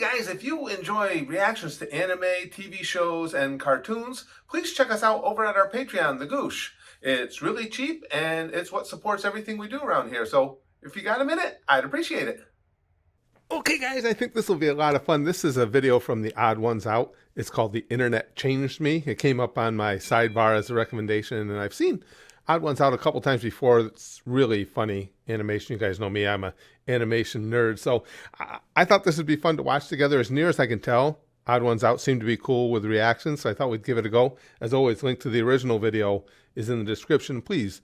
guys, if you enjoy reactions to anime, TV shows, and cartoons, please check us out over at our Patreon, The Goosh. It's really cheap and it's what supports everything we do around here. So if you got a minute, I'd appreciate it. Okay guys, I think this will be a lot of fun. This is a video from the Odd Ones Out. It's called The Internet Changed Me. It came up on my sidebar as a recommendation, and I've seen Odd Ones Out a couple times before. It's really funny animation. You guys know me, I'm an animation nerd. So I thought this would be fun to watch together. As near as I can tell, Odd Ones Out seemed to be cool with reactions, so I thought we'd give it a go. As always, link to the original video is in the description. Please,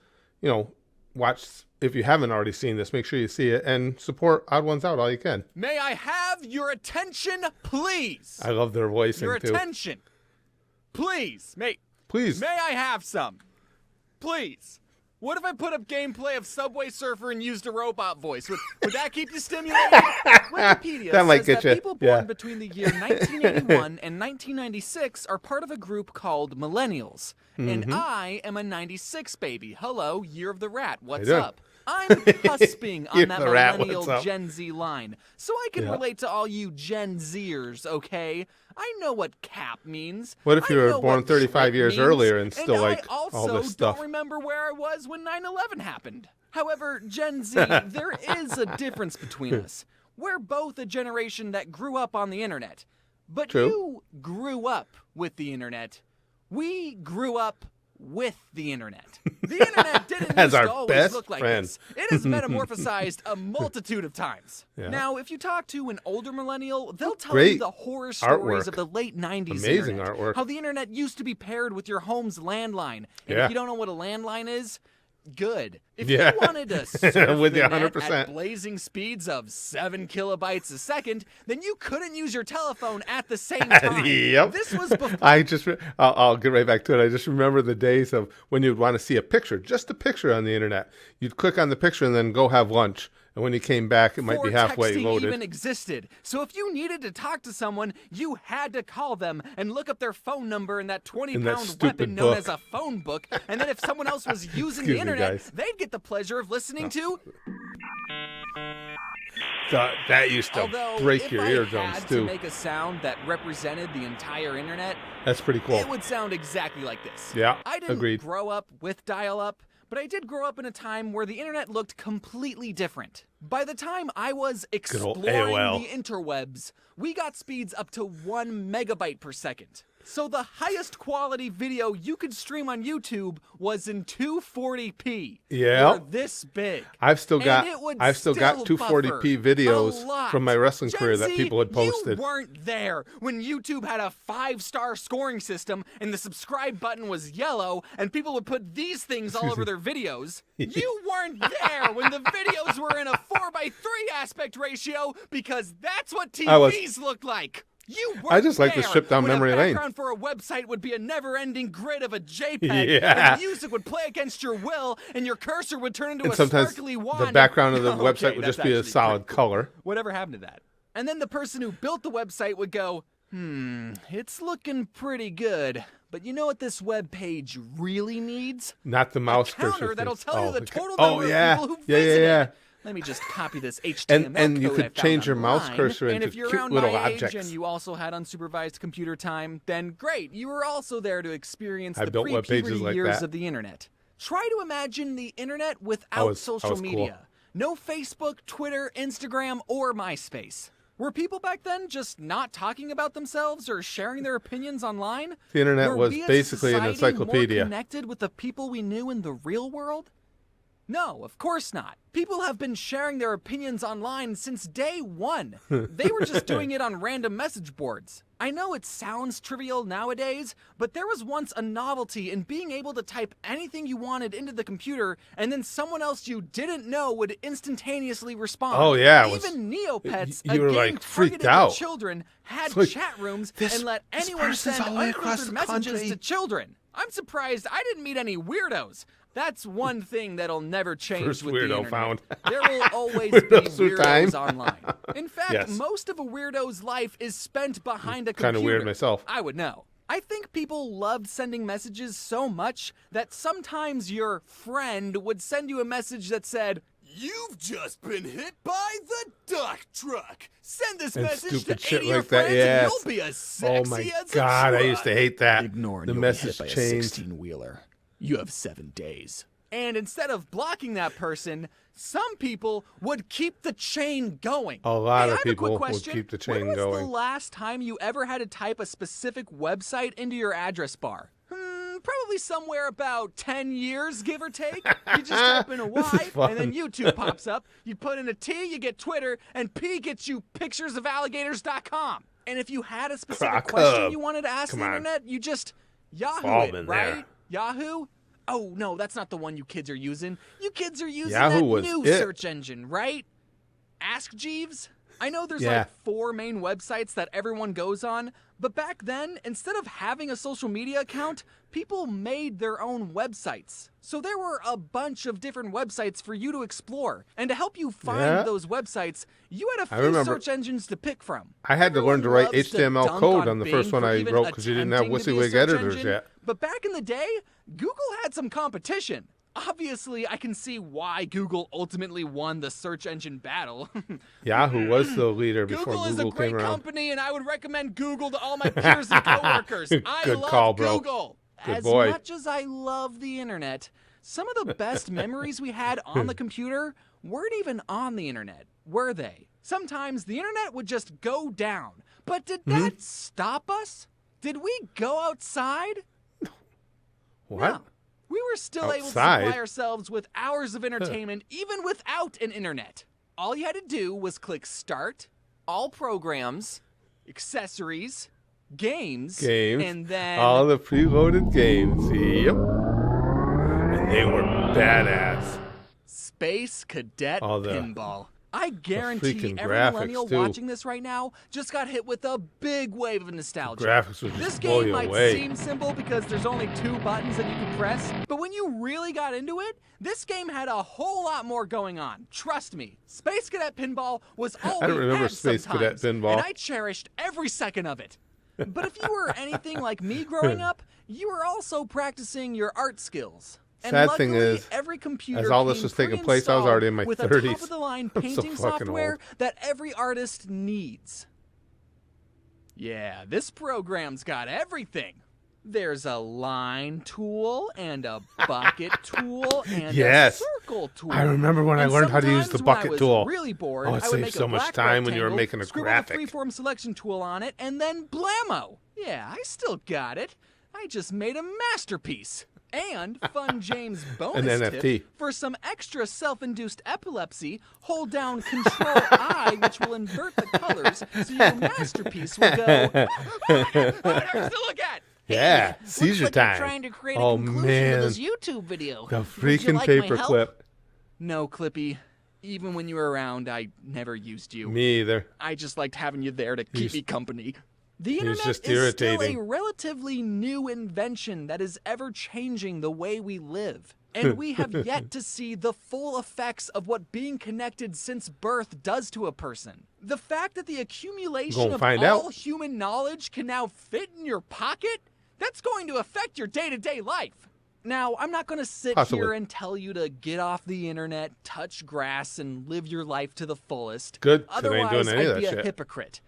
watch. If you haven't already seen this, make sure you see it and support Odd Ones Out all you can. May I have your attention, please? I love their voicing, your too. attention. Please. Please. May I have some? Please. What if I put up gameplay of Subway Surfer and used a robot voice? Would that keep you stimulated? Wikipedia That might says get that you. people born Yeah. between the year 1981 and 1996 are part of a group called Millennials. And I am a 96 baby. Hello, Year of the Rat. What's doing? up? I'm cusping Year on that of the Rat, what's millennial up? Gen Z line. So I can Yeah. relate to all you Gen Zers, okay? I know what cap means. What if I you were know born what 35 trip years means, earlier and still like I also all this stuff? don't remember where I was when 9/11 happened. However, Gen Z, there is a difference between us. We're both a generation that grew up on the internet. But True. you grew up with the internet. We grew up with the internet. The internet didn't As used our to always best look like friend. this. It has metamorphosized a multitude of times. Yeah. Now, if you talk to an older millennial, they'll tell Great you the horror stories artwork. of the late 90s Amazing internet. artwork. How the internet used to be paired with your home's landline. And Yeah. if you don't know what a landline is, good. If Yeah. you wanted to surf With the you net 100%. at blazing speeds of 7 kilobytes a second, then you couldn't use your telephone at the same time. Yep. This was before. I'll get right back to it. I just remember the days of when you'd want to see a picture, just a picture on the internet. You'd click on the picture and then go have lunch. And when you came back, it might be Before halfway texting loaded. even existed. So if you needed to talk to someone, you had to call them and look up their phone number in that 20-pound stupid weapon known book. as a phone book. And then if someone else was using Excuse the me, internet, guys. they'd get the pleasure of listening to. That used to Although, break if your I eardrums had too. to make a sound that represented the entire internet, That's pretty cool. it would sound exactly like this. Yeah, I didn't agreed. grow up with dial-up, but I did grow up in a time where the internet looked completely different. By the time I was old exploring AOL. the interwebs, we got speeds up to 1 megabyte per second. So the highest quality video you could stream on YouTube was in 240p. Yeah. Or this big. I've still And got it would 240p buffer videos a lot. from my wrestling Gen career that Z, people had posted. You weren't there when YouTube had a 5-star scoring system and the subscribe button was yellow and people would put these things all over their videos. You weren't there when the videos were in a 4:3 aspect ratio because that's what TVs looked like. You weren't I just like to there strip down when memory a lane. background for a website would be a never-ending grid of a JPEG, Yeah. and music would play against your will, and your cursor would turn into And a sometimes sparkly wand. the background of the Okay, website would that's just be a actually solid pretty cool. color. Whatever happened to that? And then the person who built the website would go, it's looking pretty good. But you know what this web page really needs? Not the mouse Counter cursor. that'll thing. tell you the okay. total Oh, number yeah. of people who Yeah, visited. yeah. Let me just copy this HTML And you code could I found change your mouse online. cursor And into if you're cute around little my objects. age and you also had unsupervised computer time, then great, you were also there to experience I the built web pages pre-puberty like years that. of the internet. Try to imagine the internet without social was cool. media. No Facebook, Twitter, Instagram, or MySpace. Were people back then just not talking about themselves or sharing their opinions online? The internet Were was we as a basically an society encyclopedia. More connected with the people we knew in the real world? No, of course not. People have been sharing their opinions online since day one. They were just doing it on random message boards. I know it sounds trivial nowadays, but there was once a novelty in being able to type anything you wanted into the computer, and then someone else you didn't know would instantaneously respond. Oh, yeah, it was- Even Neopets, you a were, game like, freaked targeted out. to children, had It's like, chat rooms this- and let this anyone person's send all the way across unfiltered the messages country. to children. I'm surprised I didn't meet any weirdos. That's one thing that'll never change First with the weirdo internet. found. There will always be Weirdos through time. weirdos online. In fact, Yes. most of a weirdo's life is spent behind a computer. Kinda weird myself. I would know. I think people loved sending messages so much that sometimes your friend would send you a message that said, You've just been hit by the duck truck. Send this And message stupid to shit 80 your like that, friends yes. and you'll be as sexy Oh my as a God, I truck. used to hate that. Ignoring The you'll message be hit by changed. a 16-wheeler. You have 7 days. And instead of blocking that person, some people would keep the chain going. A lot Hey, of I have a quick people would question. keep the When chain was going. the last time you ever had to type a specific website into your address bar? Probably somewhere about 10 years, give or take. You just type in a This is Y, and then fun. YouTube pops up. You put in a T, you get Twitter, and P gets you picturesofalligators.com. And if you had a specific Croc question Hub. you wanted to ask Come the on. internet, you just Yahoo all it, been right? there. Yahoo? Oh, no, that's not the one you kids are using. You kids are using Yahoo that was new it. search engine, right? Ask Jeeves? I know there's Yeah. like 4 main websites that everyone goes on, but back then, instead of having a social media account, people made their own websites. So there were a bunch of different websites for you to explore. And to help you find Yeah. those websites, you had a I few remember- search engines to pick from. I had to learn to Everyone write loves to HTML dunk code on on the Bing first one for I even wrote because you didn't have attempting to be a WYSIWYG search editors engine, yet. But back in the day, Google had some competition. Obviously, I can see why Google ultimately won the search engine battle. Yahoo was the leader before Google is a Google great came around. company, and I would recommend Google to all my peers and coworkers. I Good love call, bro. Google. Good As boy. much as I love the internet, some of the best memories we had on the computer weren't even on the internet, were they? Sometimes the internet would just go down. But did that stop us? Did we go outside? What? No. We were still able to Outside? supply ourselves with hours of entertainment even without an internet. All you had to do was click Start, All Programs, Accessories, Games, Games. and then... All the preloaded games. Yep. And they were badass. Space Cadet All the- Pinball. I guarantee freaking every graphics, millennial too. watching this right now just got hit with a big wave of nostalgia. Graphics would just This blow game you might away. seem simple because there's only 2 buttons that you can press, but when you really got into it, this game had a whole lot more going on. Trust me, Space Cadet Pinball was all I don't we remember had Space Cadet sometimes, Pinball. and I cherished every second of it. But if you were anything like me growing up, you were also practicing your art skills. And Sad luckily, thing is, every computer as all this came was taking place, I was pre-installed already in my with a 30s. top-of-the-line I'm so painting fucking software old. that every artist needs. Yeah, this program's got everything. There's a line tool and a bucket tool and Yes. a circle tool. I remember when I And learned how to use sometimes the when I bucket was tool. really bored, Oh, it I would saved make so a much black time when you were rectangle, making a scribble graphic. the freeform selection tool on it, and then blammo. Yeah, I still got it. I just made a masterpiece. And fun James bonus An NFT. tip, for some extra self-induced epilepsy, hold down Control I, which will invert the colors, so your masterpiece will go. Still look at. Yeah, seizure Looks like time. you're trying to create Oh, a conclusion man. to this YouTube video. The Would you freaking like my help? paperclip. No, Clippy. Even when you were around, I never used you. Me either. I just liked having you there to keep me company. The internet just is still irritating. a relatively new invention that is ever changing the way we live. And we have yet to see the full effects of what being connected since birth does to a person. The fact that the accumulation Gonna of find all out. human knowledge can now fit in your pocket, that's going to affect your day-to-day life. Now, I'm not going to sit Possibly. here and tell you to get off the internet, touch grass, and live your life to the fullest. Good, 'cause I Otherwise, ain't doing any of I'd be that a shit. hypocrite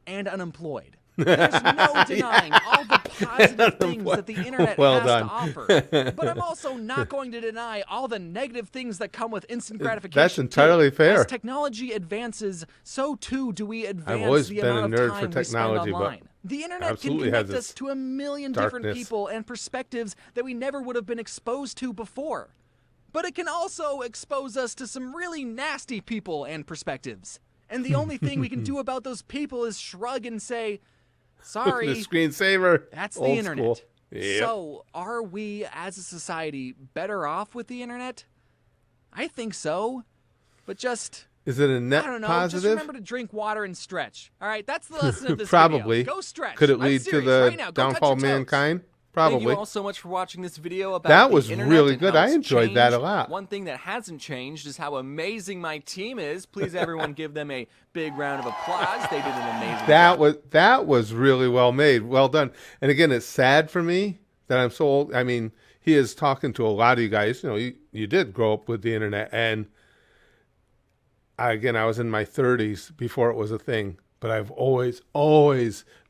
and unemployed. There's no denying all the positive things that the internet Well has done. to offer. But I'm also not going to deny all the negative things that come with instant gratification. entirely too. fair. As technology advances, so too do we advance always the been a amount of nerd time for we spend technology, but online. The internet can absolutely has connect us its to a million different darkness. people and perspectives that we never would have been exposed to before. But it can also expose us to some really nasty people and perspectives. And the only thing we can do about those people is shrug and say, sorry, The screensaver. that's the Old internet. School. Yep. So, are we as a society better off with the internet? I think so. But just, Is it a net I don't know, positive? just remember to drink water and stretch. All right, that's the lesson of this Probably. video. Go stretch. Could it I'm lead to serious. the Right now, go touch downfall of your toes. mankind? Thank you Probably. all so much for watching this video about That the was internet really and good. how I it's enjoyed that a changed. lot. One thing that hasn't changed is how amazing my team is. Please, everyone, give them a big round of applause. They did an amazing job. That was really well made. Well done. And again, it's sad for me that I'm so old. I mean, he is talking to a lot of you guys. You know, you did grow up with the internet, and I was in my 30s before it was a thing, but I've always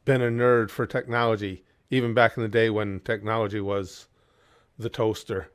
been a nerd for technology, even back in the day when technology was the toaster.